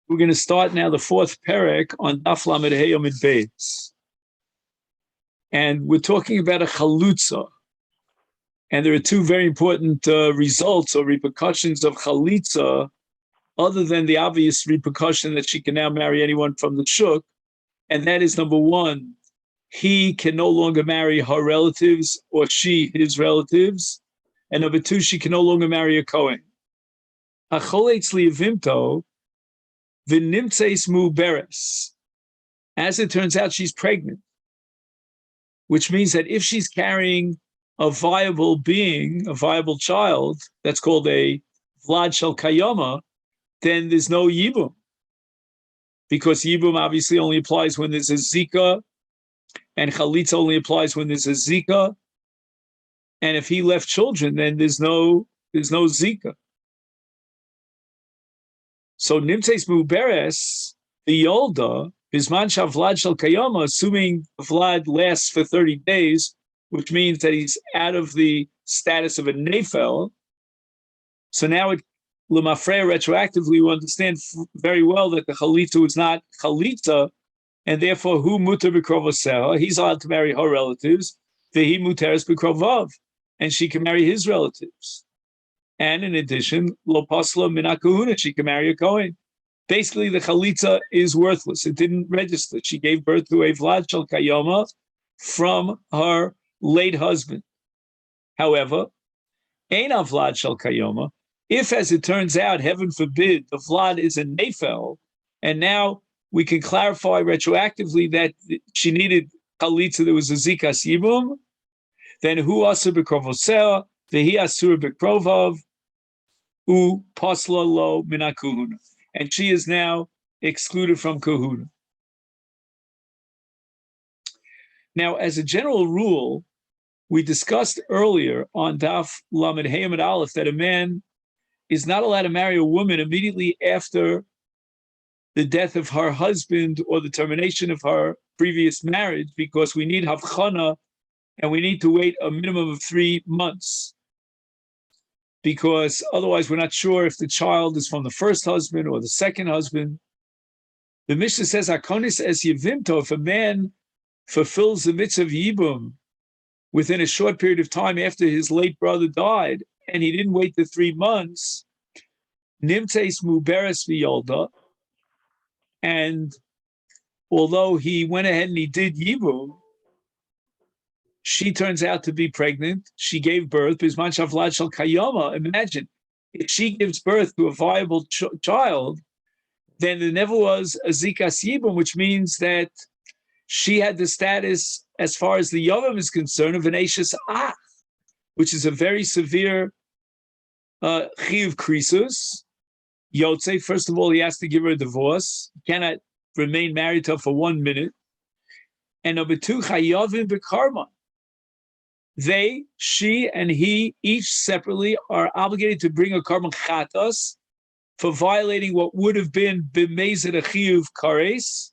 We're going to start now the fourth perek on Daf Lamed Hey Amid Beis. And we're talking about a chalutza. And there are two very important results or repercussions of chalitza, other than the obvious repercussion that she can now marry anyone from the shuk. And that is, number one, he can no longer marry her relatives or she his relatives. And number two, she can no longer marry a Kohen. Acholetz liyavimto v'nimtzeis muberes. As it turns out, she's pregnant, which means that if she's carrying a viable being, a viable child, that's called a vlad shel kayama, then there's no yibum. Because yibum obviously only applies when there's a zika, and chalitza only applies when there's a zika. And if he left children, then there's no zika. So nimtzeis muberes, the yolda, bisman shavlad shel kayama, assuming Vlad lasts for 30 days, which means that he's out of the status of a nefel. So now it lemafreya retroactively, we understand very well that the chalitza is not chalitza, and therefore who muter b'krovaseha, he's allowed to marry her relatives, vehi muteres b'krovav, and she can marry his relatives. And in addition, lo pasla min hakahuna, she can marry a Kohen. Basically, the chalitza is worthless. It didn't register. She gave birth to a Vlad shel kayama from her late husband. However, ein Vlad shel kayama, if, as it turns out, heaven forbid, the Vlad is a nefel, and now we can clarify retroactively that she needed chalitza, there was a zikas yibum, then hu asur b'krovoseh, vehi asur b'krovav, u pasla lo min hakahuna. And she is now excluded from kahuna. Now, as a general rule, we discussed earlier on Daf Lamed Hey Amid Aleph that a man is not allowed to marry a woman immediately after the death of her husband or the termination of her previous marriage, because we need havchana and we need to wait a minimum of 3 months. Because otherwise we're not sure if the child is from the first husband or the second husband. The Mishnah says, Hakonis es yevimto, if a man fulfills the mitzvah of yibum within a short period of time after his late brother died, and he didn't wait the 3 months, nimtzeis muberes v'yolda, and although he went ahead and he did yibum, she turns out to be pregnant. She gave birth. Bisman shavlad shel kayama. Imagine, if she gives birth to a viable child, then there never was a zikas yibum, which means that she had the status, as far as the Yomi is concerned, of an eishes ach, which is a very severe chiyuv krisus. Yotze, first of all, he has to give her a divorce. He cannot remain married to her for 1 minute. And number two, chayavim b'karma. They, she, and he, each separately are obligated to bring a karban chatas for violating what would have been b'mezid a chiyuv kares.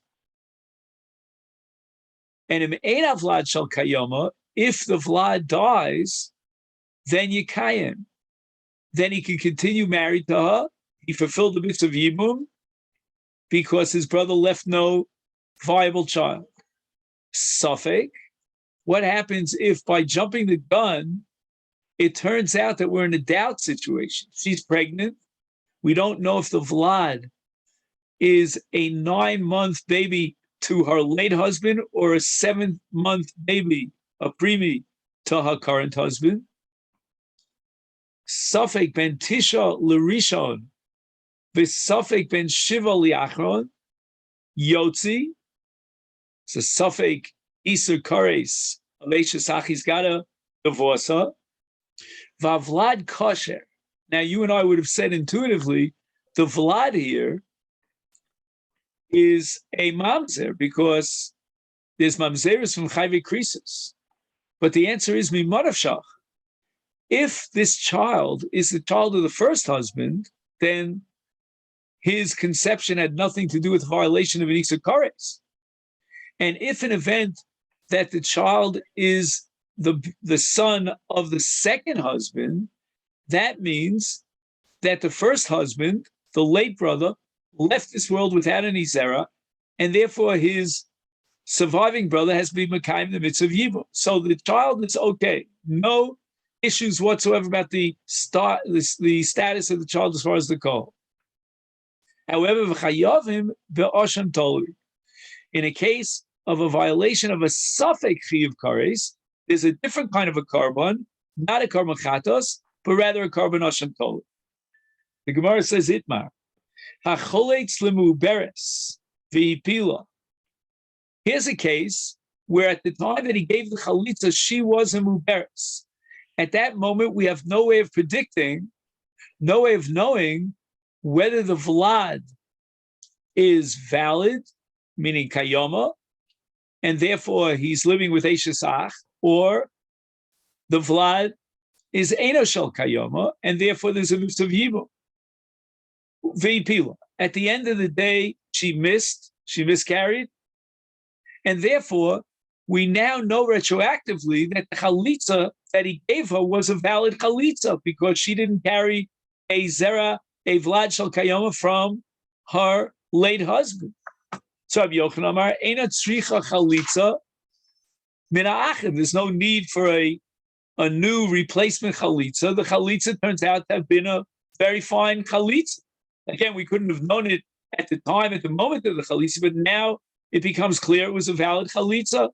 And im ein Vlad shel kayama, if the Vlad dies, then yikayim. Then he can continue married to her. He fulfilled the mitzvah of yibum because his brother left no viable child. Safek. What happens if, by jumping the gun, it turns out that we're in a doubt situation? She's pregnant. We don't know if the Vlad is a 9-month baby to her late husband or a 7-month baby, a preemie, to her current husband. Safek ben Tisha l'rishon, v'safek ben Shiva li'achron, Yotzi. So Safek Isur Kares, Aleshes Achi's got to divorce her. Vavlad kosher. Now, you and I would have said intuitively, the Vlad here is a mamzer because there's mamzeres from chayve krisus. But the answer is mimadavshach. If this child is the child of the first husband, then his conception had nothing to do with the violation of an Isur Kares. And if an event that the child is the son of the second husband, that means that the first husband, the late brother, left this world without any zera, and therefore his surviving brother has been Mekayim the mitzvah of Yibum. So the child is okay. No issues whatsoever about the status of the child as far as the call. However, v'chayavim be'osham tolui. In a case of a violation of a suffix chiyuv kares, there's a different kind of a korban, not a korban chatos, but rather a korban osham tolui. The Gemara says itmar hacholetz lemuberes v'ipila. Here's a case where at the time that he gave the chalitza, she was a muberes. At that moment, we have no way of predicting, no way of knowing whether the vlad is valid, meaning kayoma, and therefore he's living with Eishesach, or the vlad is Eino Shel kayoma, and therefore there's a mitzvah of Yibum. Ve'ipila. At the end of the day, she miscarried, and therefore we now know retroactively that the chalitza that he gave her was a valid chalitza because she didn't carry a zera, a vlad shel kayoma from her late husband. So Rabbi Yochanan Amar, Eina tzricha chalitza min ha'achim. There's no need for a new replacement chalitza. The chalitza turns out to have been a very fine chalitza. Again, we couldn't have known it at the time, at the moment of the chalitza, but now it becomes clear it was a valid chalitza.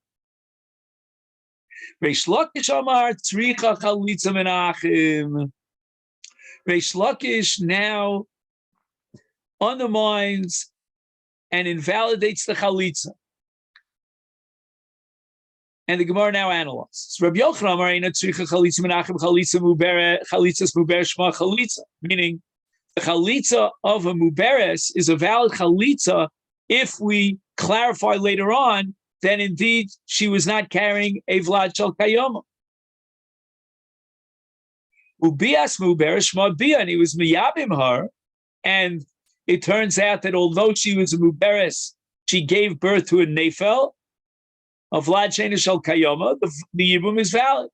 Reish Lakish Amar tzricha chalitza min ha'achim. Reish Lakish now undermines and invalidates the chalitza. And the Gemara now analyzes. Rabbi Yochanan Amar Eina tzricha chalitza min ha'achim chalitza muber shma chalitza. Meaning, the chalitza of a muberes is a valid chalitza if we clarify later on that indeed she was not carrying a vlad shel kayoma. Ubias muberes shma bia, and he was miyabim her, and it turns out that although she was a muberes, she gave birth to a nefel, a vlad sheina shel kayoma. The yibum is valid.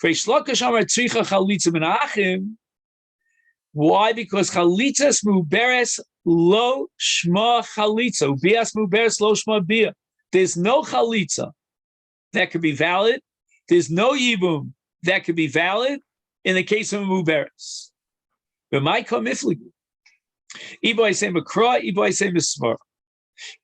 Reish Lakish Amar tzricha chalitza min ha'achim. Why? Because chalitzas muberes lo shma chalitza. Ubias muberes lo shma bia. There's no chalitza that could be valid. There's no yibum that could be valid in the case of a muberes. But my komifligu. Ibo say makra, Ibo say misvara.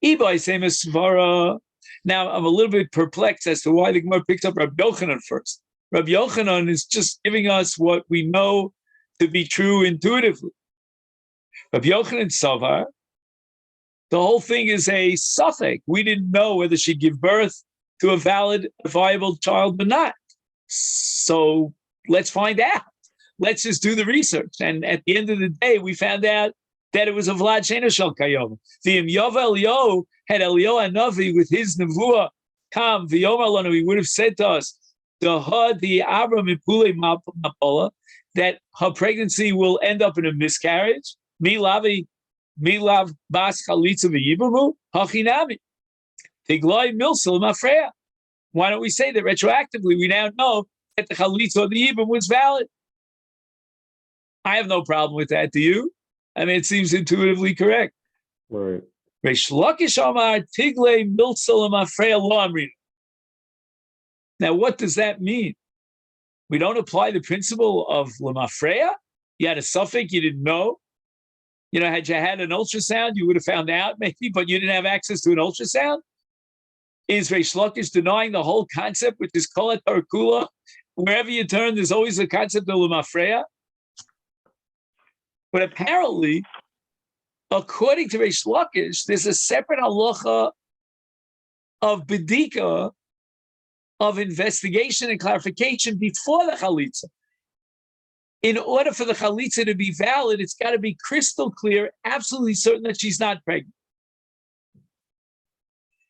Ibo say misvara. Now I'm a little bit perplexed as to why the Gemara picked up Rabbi Yochanan first. Rabbi Yochanan is just giving us what we know to be true intuitively. Rabbi Yochanan Savar, the whole thing is a suffix. We didn't know whether she'd give birth to a valid, viable child or not. So let's find out. Let's just do the research. And at the end of the day, we found out that it was a Vlad Sheina Shel Kayom. The Yov Elio had Elio Hanavi with his Nevuah come, the Yom Alonu, he would have said to us, the Abram Ipule Mapola, that her pregnancy will end up in a miscarriage. Milav bas chalitza v'yibamu hachinami. Tigloi milsil mafreya. Why don't we say that retroactively we now know that the chalitza or the yibum was valid? I have no problem with that. Do you? I mean, it seems intuitively correct. Right. Reish Lakish Amar tiglei milsil mafreya lo amrina. Now, what does that mean? We don't apply the principle of lemafreya. You had a suffix, you didn't know. You know, had you had an ultrasound, you would have found out maybe, but you didn't have access to an ultrasound. Is Reish Lakish denying the whole concept, which is kol tarakula? Wherever you turn, there's always a concept of lemafreya. But apparently, according to Reish Lakish, there's a separate halacha of bedika, of investigation and clarification before the chalitza. In order for the chalitza to be valid, it's got to be crystal clear, absolutely certain that she's not pregnant.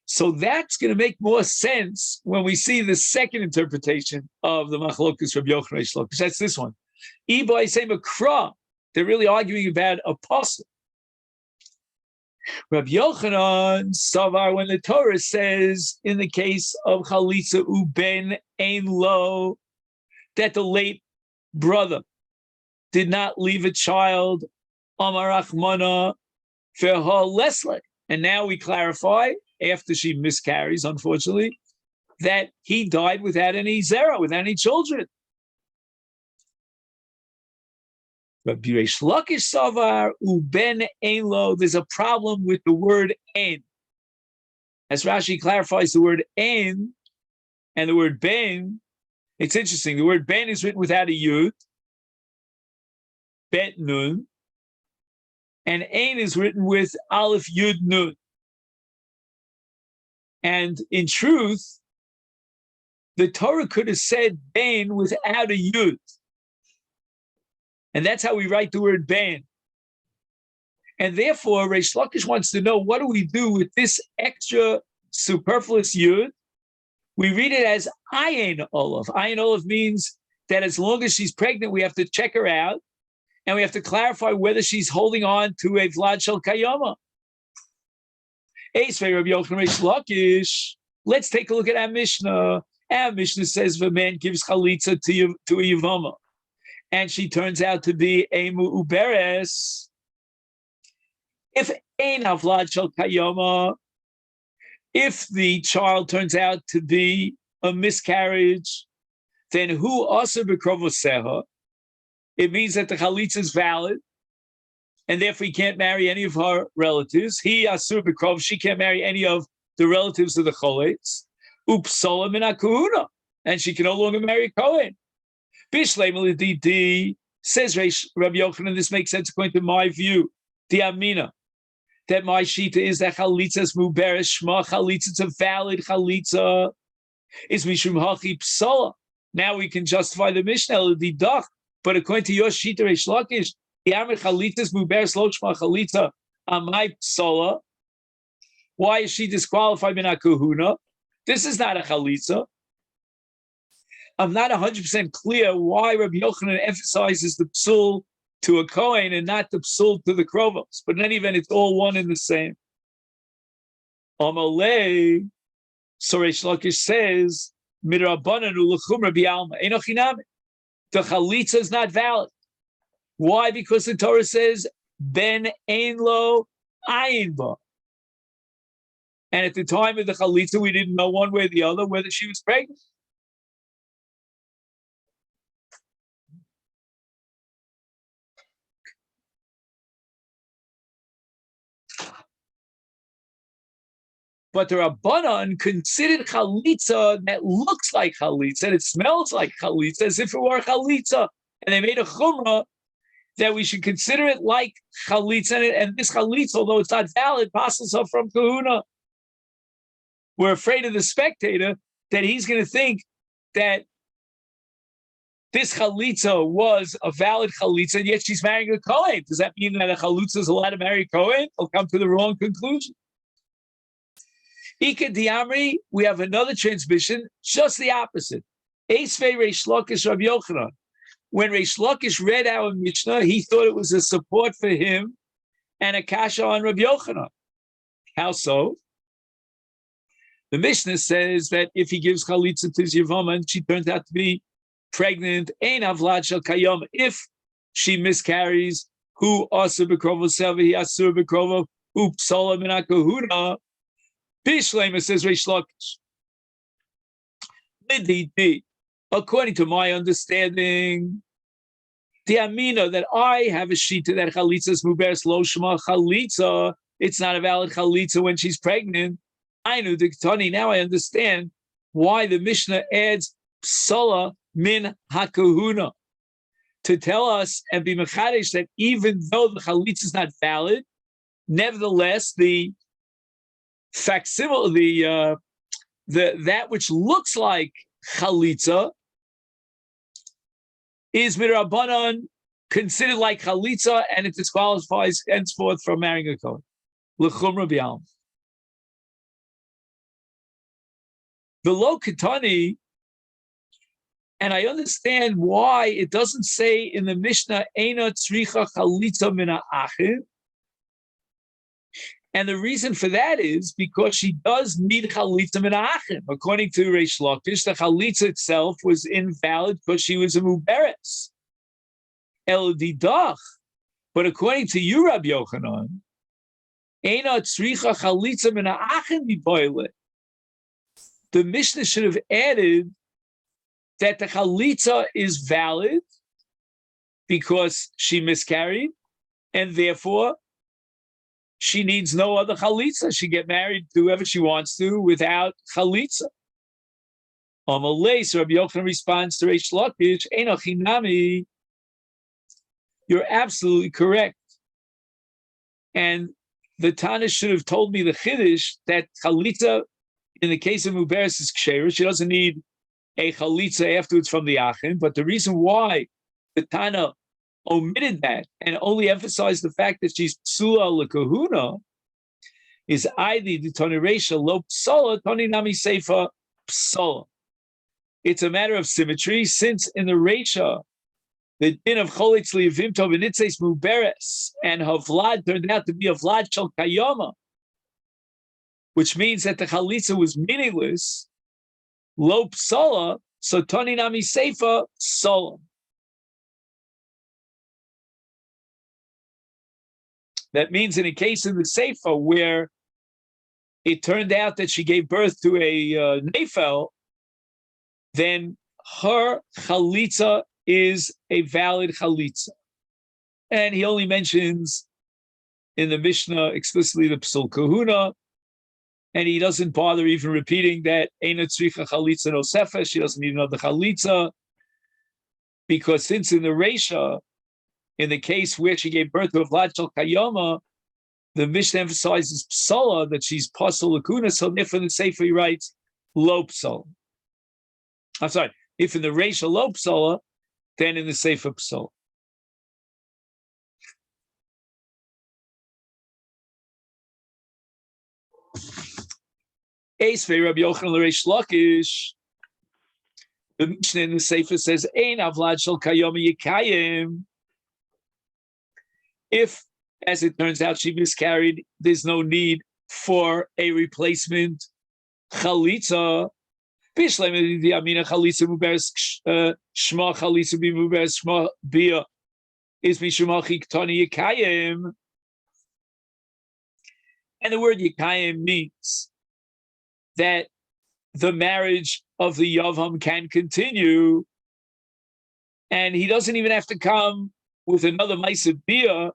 So that's going to make more sense when we see the second interpretation of the machlokus Rabbi Yochanan Reish Lakish. That's this one. Ibai say makra. They're really arguing about apostle. Rabbi Yochanan Savar, when the Torah says in the case of chalitza uben ein lo, that the late brother did not leave a child, Amar Achmana, for her Leslie. And now we clarify, after she miscarries, unfortunately, that he died without any zera, without any children. But Reish Lakish Savar Uben Ein Lo, there's a problem with the word Ein. As Rashi clarifies the word Ein and the word Ben, it's interesting. The word Ben is written without a Yud, Bet Nun, and Ein is written with Aleph Yud Nun. And in truth, the Torah could have said Ben without a Yud. And that's how we write the word Ben. And therefore, Reish Lakish wants to know, what do we do with this extra superfluous Yud? We read it as Ayin Olav. Ayin Olav means that as long as she's pregnant, we have to check her out, and we have to clarify whether she's holding on to a Vlad Shel Kayama. Let's take a look at our Mishnah. Our Mishnah says if a man gives chalitza to a Yevamot, and she turns out to be a mu'uberes, if ein Vlad Shel Kayama, if the child turns out to be a miscarriage, then hu aser b'krovoseha, it means that the chalitza is valid, and therefore he can't marry any of her relatives. He asur b'krov, she can't marry any of the relatives of the choletz. Upsola min hakahuna, and she can no longer marry a Kohen. Bishlei melididi, says Rabbi Yochanan, this makes sense according to my view. The Amina, that my shita is that chalitza is muberes shma chalitza, it's a valid chalitza, is mishum hachi psola. Now we can justify the Mishnah l'didach, but according to your shita Reish Lakish, the Amir chalitza is muberes lo shma chalitza amai psola. Why is she disqualified min hakahuna? This is not a chalitza. I'm not 100% clear why Rabbi Yochanan emphasizes the psul to a Kohen and not the psul to the krovos. But in any event, it's all one and the same. Amalei, so Reish Lakish says, midrabananu l'chumra bi'alma, eino chinami. The chalitza is not valid. Why? Because the Torah says, ben ein lo ayin ba. And at the time of the chalitza, we didn't know one way or the other whether she was pregnant. But the Rabbanan considered chalitza that looks like chalitza, and it smells like chalitza, as if it were chalitza. And they made a chumrah that we should consider it like chalitza, and this chalitza, although it's not valid, passes up from kahuna. We're afraid of the spectator that he's going to think that this chalitza was a valid chalitza, and yet she's marrying a Kohen. Does that mean that a chalitza is allowed to marry a Kohen? He'll come to the wrong conclusion. Ika Diamri, we have another transmission, just the opposite. Eisvei Reish Lakish Rabbi Yochanan. When Reish Lakish read our Mishnah, he thought it was a support for him and a kasha on Rabbi Yochanan. How so? The Mishnah says that if he gives chalitza to his Yevamot and she turns out to be pregnant, ein Vlad Shel Kayama, if she miscarries, hu asur b'krovo sevi, asur b'krovo, hu psola min hakahuna, Bishlema says Reish Lakish. According to my understanding, the Amina that I have a shita that chalitza is muberes lo shema chalitza, it's not a valid chalitza when she's pregnant. I knew the Ketani, now I understand why the Mishnah adds psola min hakahuna to tell us and be mechadesh that even though the chalitza is not valid, nevertheless the facsimile, that which looks like chalitza is midrabanan considered like chalitza, and it disqualifies henceforth from marrying a Kohen. L'chumra b'alm. The lo ketani, and I understand why it doesn't say in the Mishnah eina tzricha chalitza min ha'achim. And the reason for that is because she does need chalitza min ha'achim. According to Reish Lakish, the chalitza itself was invalid because she was a muberes. El didach. But according to you, Rabbi Yochanan, Eina tzricha chalitza min ha'achen miboile. The Mishnah should have added that the chalitza is valid because she miscarried, and therefore she needs no other chalitza. She get married to whoever she wants to without chalitza. Amalei, so Rabbi Yochanan responds to Reish Lakish, Eino chinami. You're absolutely correct. And the Tana should have told me the chiddush that chalitza, in the case of Muberes, is ksheira. She doesn't need a chalitza afterwards from the achin. But the reason why the Tana omitted that and only emphasized the fact that she's psula lekahuna is Aidi the Tani Reisha lo psala Tani nami seifa psala. It's a matter of symmetry, since in the Reisha the din of Cholitz Liyavimto v'nitzes Muberes and Havlad turned out to be a Vlad Shel Kayama, which means that the Chalitza was meaningless, lo psala, so Tani nami seifa psala. That means in a case of the Seifa where it turned out that she gave birth to a Nefel, then her Chalitza is a valid Chalitza. And he only mentions in the Mishnah explicitly the Psul Kahuna, and he doesn't bother even repeating that Eina Tzricha Chalitza Nosefes, she doesn't need another Chalitza, because since in the Reisha, in the case where she gave birth to a Vlad Shel Kayama, the Mishnah emphasizes psala, that she's pasal lakuna. So if in the Sefer he writes lo psala. I'm sorry, if in the Reisha lo psala, then in the Sefer psala. Eisvei Rabbi Yochanan l'Reish Lakish. The Mishnah in the Sefer says ein Vlad Shel Kayama yikayim. If, as it turns out, she miscarried, there's no need for a replacement chalitza. Bishleim Amina chalitza muberes shma chalitza be muberes shma bia is mishumach iktani yikayim. And the word yikayim means that the marriage of the Yavam can continue, and he doesn't even have to come with another Maisa Bia.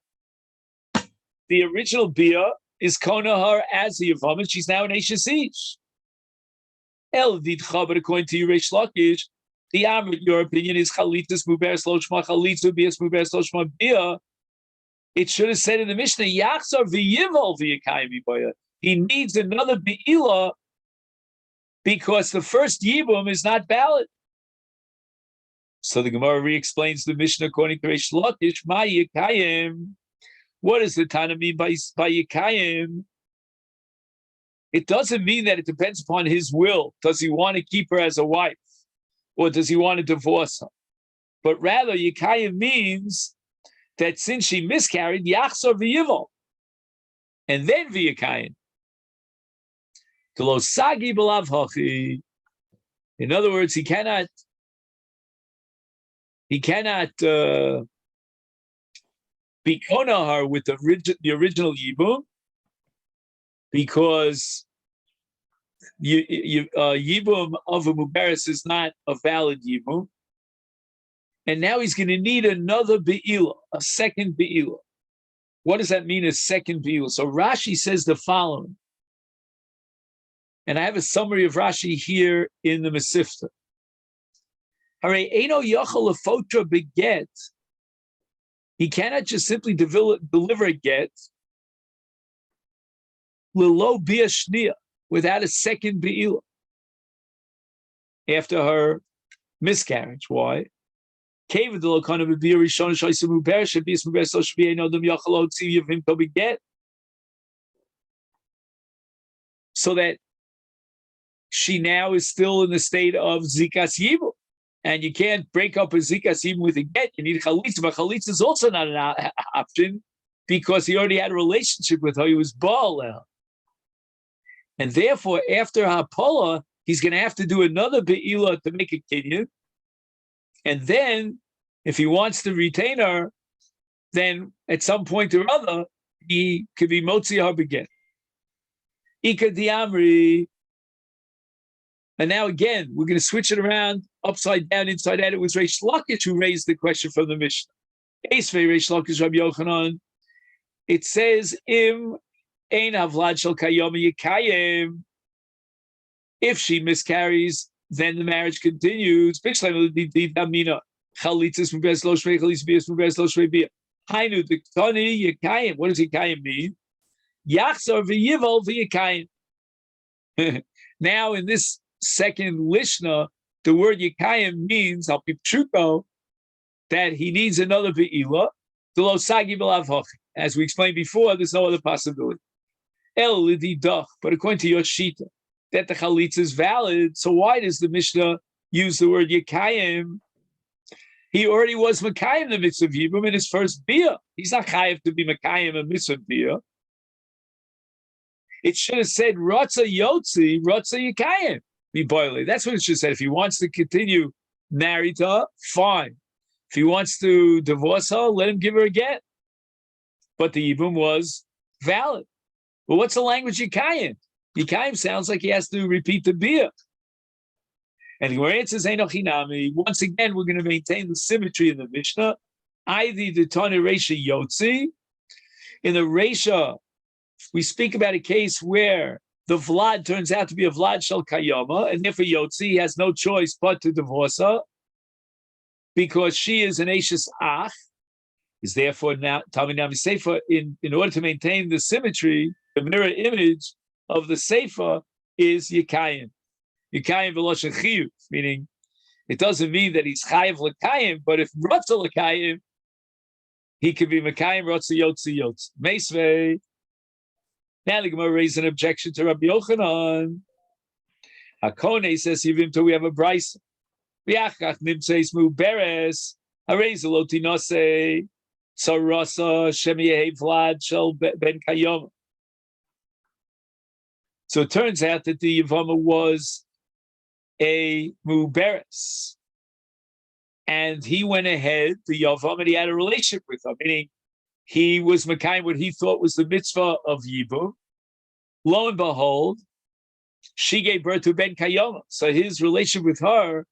The original Bia is Konahar as the Yevamot. She's now an Eishes Ish. El Vidcha, but according to Reish Lakish, the Amrit, your opinion is Chalitas Muberes Loshma Chalitzu Bias Muberes Loshma Bia. It should have said in the Mishnah, Yachzar v'yival v'yakayim b'ya. He needs another Be'ila because the first Yibum is not valid. So the Gemara re-explains the Mishnah according to Reish Lakish, Ma Yikayim. What does the Tana mean by Yikayim? It doesn't mean that it depends upon his will. Does he want to keep her as a wife? Or does he want to divorce her? But rather, Yikayim means that since she miscarried, Yachzor v'yival. And then V'yikayim. Sagi b'lav hachi. In other words, he cannot be konahar with the original Yibum, because Yibum of a Muberes is not a valid Yibum. And now he's going to need another Be'ila, a second Be'ila. What does that mean, a second Be'ila? So Rashi says the following. And I have a summary of Rashi here in the Masechet. Hare Eino Yachal Lefotra beget. He cannot just simply deliver a get Lilo Bia Shnia, without a second Be'ila after her miscarriage. Why? So that she now is still in the state of Zikas Yibum. And you can't break up a Zikas Yibum with a get. You need Chalitza, but Chalitza is also not an option because he already had a relationship with her. He was Baal. And therefore, after Hapola, he's going to have to do another Be'ila to make a Kinyan. And then, if he wants to retain her, then at some point or other, he could be motzi her begin. Ika diamri. And now again, we're going to switch it around, upside down, inside out. It was Reish Lakish who raised the question from the Mishnah. Esvei Reish Lakish Rabbi Yochanan. It says, Im ein havlad shel kayom yikayim. If she miscarries, then the marriage continues. Hainu the tani yikayim. What does yikayim mean? Yachzor v'yivol v'yikayim. Now, in this second lishna, the word yikayim means al pipshuto that he needs another ve'ila. As we explained before, there's no other possibility. El lididach, but according to your shita, that the chalitza is valid. So why does the Mishnah use the word yikayim? He already was makayim the mitzvah yibum in his first bia. He's not chayiv to be makayim a mitzvah bia. It should have said rotza yotzi, rotza yikayim. That's what it should have said. If he wants to continue married to her, fine. If he wants to divorce her, let him give her a get. But the yibum was valid. But what's the language yikayim? Yikayim sounds like he has to repeat the bia. And the Gemara says, Einochinami. Once again, we're going to maintain the symmetry in the Mishnah. Ivy the Tani Reisha Yotzi. In the Reisha, we speak about a case where the Vlad turns out to be a Vlad Shel Kayoma, and therefore Yotzi has no choice but to divorce her because she is an Ashes Ach. Is therefore now Taminami Sefer, in order to maintain the symmetry, the mirror image of the Sefer is Yikayim. Yikayim v'loshen chiyuv, meaning it doesn't mean that he's chayiv l'kayim, but if rotza l'kayim, he could be mekayim rotza yotzi yotzi. Meisvei. Now the Gemara raised an objection to Rabbi Yochanan. Hakone says Yevimto, we have a brayso. V'yachach nimtzeis mu beres harei lo tinase tzarasa shem yehi vlad shel ben kayom. So it turns out that the Yevamot was a muberes, and he went ahead, the Yevamot, he had a relationship with her, meaning he was mekayim what he thought was the mitzvah of Yibum. Lo and behold, she gave birth to Ben Kayoma. So his relationship with her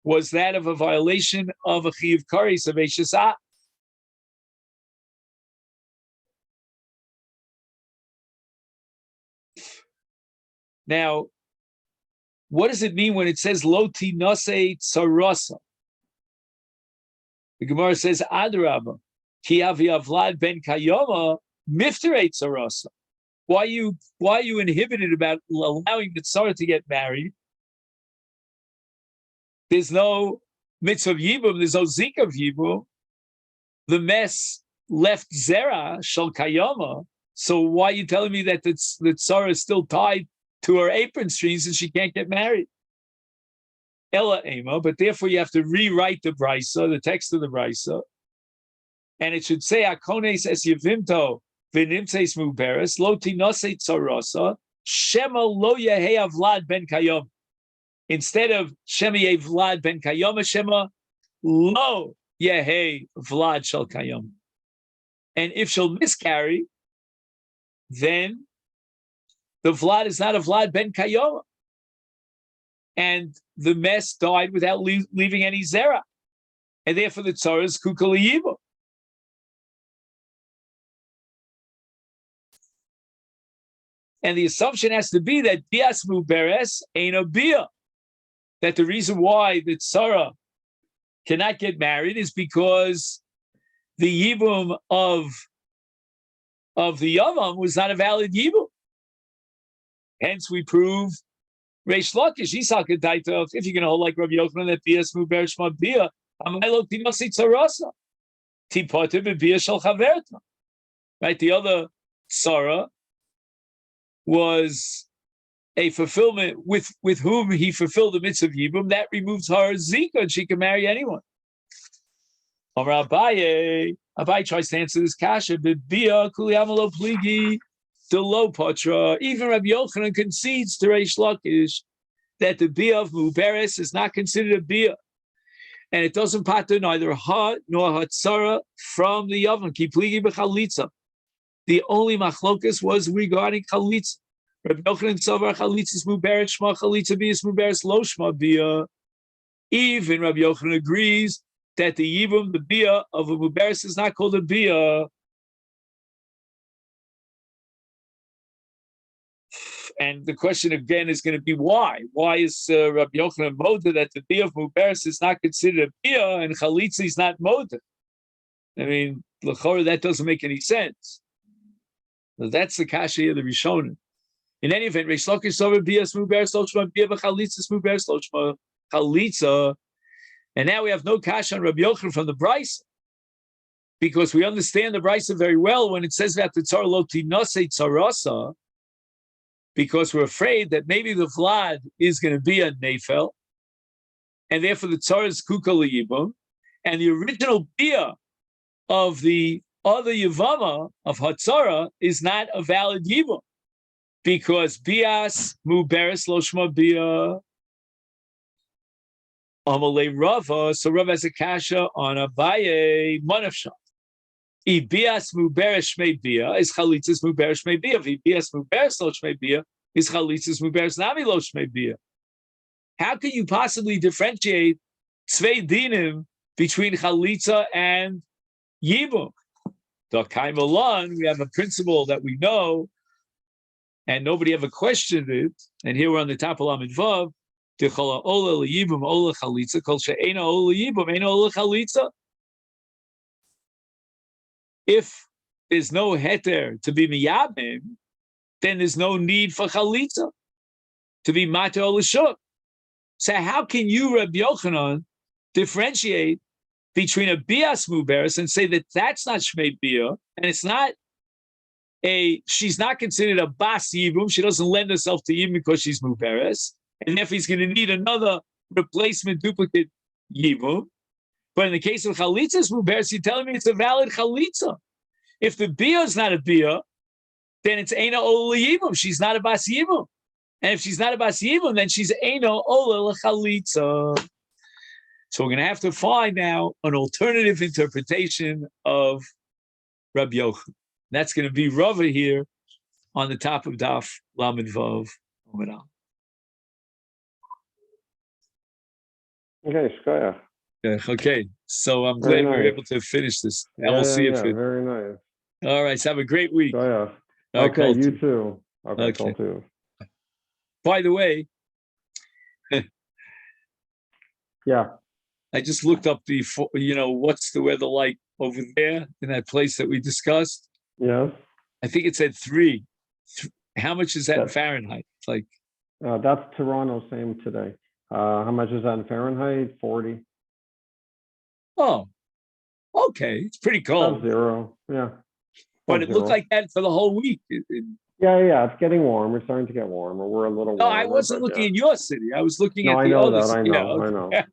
was that of a violation of a chiyuv kares of Eishasah. Now, what does it mean when it says lo tinase tsarasa? The Gemara says adrabah ki avi avlad ben kayoma mifterei tsarasa. Why are you inhibited about allowing the tzara to get married? There's no mitzvah of yibum. There's no zik of yibum. The mess left zera shel kayoma. So why are you telling me that the tzara is still tied to her apron strings and she can't get married? Ella ema, but therefore you have to rewrite the brisa, the text of the brisa, and it should say akones es yevimto v'nimtzeis muberes lo tinase tzarasa shema lo yehei avlad ben kayom. Instead of shema yeh vlad ben kayom, shema lo yehei vlad shel kayom. And if she'll miscarry, then the Vlad is not a Vlad ben Kayoma. And the mess died without leaving any zera. And therefore the tzara is kukal yibo. And the assumption has to be that bias muberes ain't a bia. That the reason why the tzara cannot get married is because the yibum of the yavam was not a valid yibum. Hence, we prove Reish Lakish, Yisak Daitov, if you're going to hold like Rabbi Yochanan, that Bias Muber Shma Bia, Amaylo Timasi Tzarasa, Tipotim Bia Shal Chaverta. Right? The other Tzara was a fulfillment with whom he fulfilled the mitzvah of Yibum. That removes her Zika, and she can marry anyone. Amar Abaye tries to answer this kasha, Bia Kuliyamalo Pligi. The low patra, even Rabbi Yochanan concedes to Reish Lakish that the bia of muberes is not considered a bia, and it doesn't pater neither ha nor hatzara from the yavam. Ki pligi b'chalitza. The only machlokas was regarding chalitza. Rabbi Yochanan Savar chalitzas muberet shma chalitza bias muberet lo shma bia. Even Rabbi Yochanan agrees that the yibum, the bia of a muberes, is not called a bia. And the question again is going to be why? Why is Rabbi Yochanan moda that the bia of muberes is not considered a bia and chalitza is not moda? I mean, l'chora, that doesn't make any sense. So that's the kasha of the Rishonim. In any event, Reish Lakish Sover Bias Muberes Loshma Bia Chalitza Muberes Loshma Chalitza, and now we have no kasha on Rabbi Yochanan from the Brisa, because we understand the Brisa very well when it says that the Tzar Lo Tinase Tzarasa, because we're afraid that maybe the Vlad is going to be a Nefel, and therefore the Tzar is Kuka L'Yibum, and the original Bia of the other Yevama of Hatzara is not a valid Yibum, because Bias Muberes Loshma Bia Amalei Rava, so Rava has a kasha on Abaye Manavshat. If Bias Muberes Shmei Bia is Chalitzas Muberes Shmei Bia. If Bias Muberes Loshmei Bia is Chalitzas Muberes Nami Loshmei Bia. How can you possibly differentiate Tzvei Dinim between Chalitza and Yibum? D'Kaim Alon, we have a principle that we know, and nobody ever questioned it. And here we're on the top of Lamed Vav. T'chala ola liyibum ola chalitza kol she'ena ola yibum ena ola chalitza. If there's no heter to be miyabim, then there's no need for chalitza to be mater ola shuk. So how can you, Rabbi Yochanan, differentiate between a bias muberes and say that that's not shmei bia, and it's not she's not considered a bas yibum, she doesn't lend herself to yibum because she's muberes, and therefore he's going to need another replacement duplicate yibum. But in the case of chalitza's muberes, you're telling me it's a valid chalitza. If the bia is not a bia, then it's eina ola yibum, she's not a bas yibum. And if she's not a bas yibum, then she's eina ola chalitza. So we're going to have to find now an alternative interpretation of Rabbi Yochanan. That's going to be Rava here on the top of Daf Lamed Vav. Okay, shkoyach. Okay, so I'm glad we were able to finish this. And we'll see if it... very nice. All right, so have a great week. Shkoyach. Okay, you too. Okay, call too. By the way, yeah. I just looked up what's the weather like over there in that place that we discussed. Yes. I think it said 3. How much is that in Fahrenheit? It's like that's Toronto, same today. How much is that in Fahrenheit? 40. Oh, okay. It's pretty cold. That's 0. Yeah. But it looked like that for the whole week. Yeah. It's getting warm. We're starting to get warmer. We're a little warmer. No, I wasn't looking in your city. I was looking at the I know other that. city. I know. Yeah.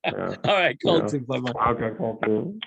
All right, call it. Bye-bye. Okay, call too.